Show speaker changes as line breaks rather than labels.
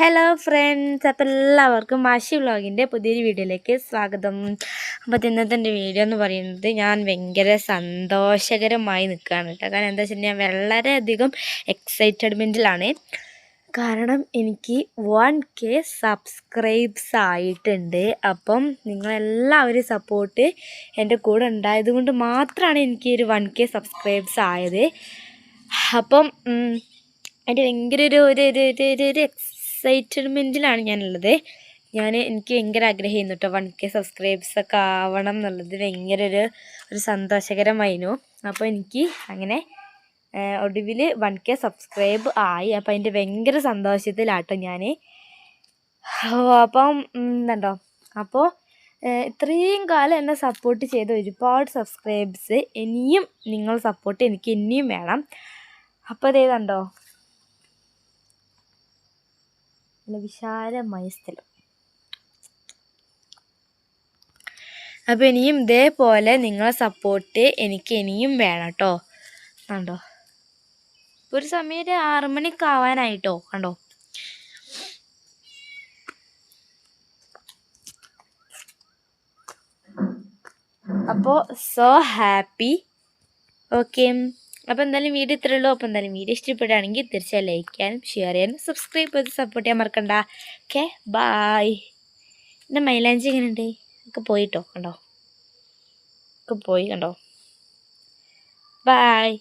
Hello friends, അപ്പോൾ എല്ലാവർക്കും മാഷി വ്ളോഗിൻ്റെ പുതിയൊരു വീഡിയോയിലേക്ക് സ്വാഗതം. അപ്പോൾ ഇന്നത്തെ എൻ്റെ വീഡിയോ എന്ന് പറയുന്നത് ഞാൻ ഭയങ്കര സന്തോഷകരമായി നിൽക്കുകയാണ് കേട്ടോ. കാരണം എന്താ വെച്ചാൽ ഞാൻ വളരെയധികം എക്സൈറ്റഡ്മെൻറ്റിലാണ്. കാരണം എനിക്ക് 1K സബ്സ്ക്രൈബ്സ് ആയിട്ടുണ്ട്. അപ്പം നിങ്ങളെല്ലാവരും സപ്പോർട്ട് എൻ്റെ കൂടെ ഉണ്ടായത് കൊണ്ട് മാത്രമാണ് എനിക്ക് ഒരു 1K സബ്സ്ക്രൈബ്സ് ആയത്. അപ്പം അതിൻ്റെ ഭയങ്കര ഒരു എക്സൈറ്റ്മെൻറ്റിലാണ് ഞാനുള്ളത്. എനിക്ക് ഭയങ്കര ആഗ്രഹമായിരുന്നു കേട്ടോ 1K സബ്സ്ക്രൈബ്സൊക്കെ ആവണം എന്നുള്ളത്. ഭയങ്കര ഒരു സന്തോഷകരമായിരുന്നു. അപ്പോൾ എനിക്ക് അങ്ങനെ ഒടുവിൽ 1K സബ്സ്ക്രൈബ് ആയി. അപ്പോൾ അതിൻ്റെ ഭയങ്കര സന്തോഷത്തിലാട്ടോ ഞാൻ. അപ്പം എന്തോ അപ്പോൾ ഇത്രയും കാലം എന്നെ സപ്പോർട്ട് ചെയ്ത ഒരുപാട് സബ്സ്ക്രൈബ്സ് ഇനിയും നിങ്ങൾ സപ്പോർട്ട് എനിക്ക് ഇനിയും വേണം. അപ്പോൾ അതേതുണ്ടോ വിശാലമായ സ്ഥലം. അപ്പോൾ ഇനിയും ഇതേപോലെ നിങ്ങളെ സപ്പോർട്ട് എനിക്ക് ഇനിയും വേണം കേട്ടോ. കണ്ടോ, ഒരു സമയം 6 മണിക്ക് ആവാനായിട്ടോ. കണ്ടോ, അപ്പോൾ സോ ഹാപ്പി. ഓക്കെ, അപ്പോൾ എന്തായാലും വീഡിയോ ഇത്രയേ ഉള്ളൂ. അപ്പോൾ എന്തായാലും വീഡിയോ ഇഷ്ടപ്പെടുകയാണെങ്കിൽ തീർച്ചയായും ലൈക്ക് ചെയ്യാനും ഷെയർ ചെയ്യാനും സബ്സ്ക്രൈബ് ചെയ്ത് സപ്പോർട്ട് ചെയ്യാൻ മറക്കണ്ട. Okay, bye. എൻ്റെ മൈലാഞ്ചി എങ്ങനെയുണ്ട്? ഒക്കെ പോയിട്ടോ. കണ്ടോ, ഒക്കെ പോയി. കണ്ടോ, ബായ്.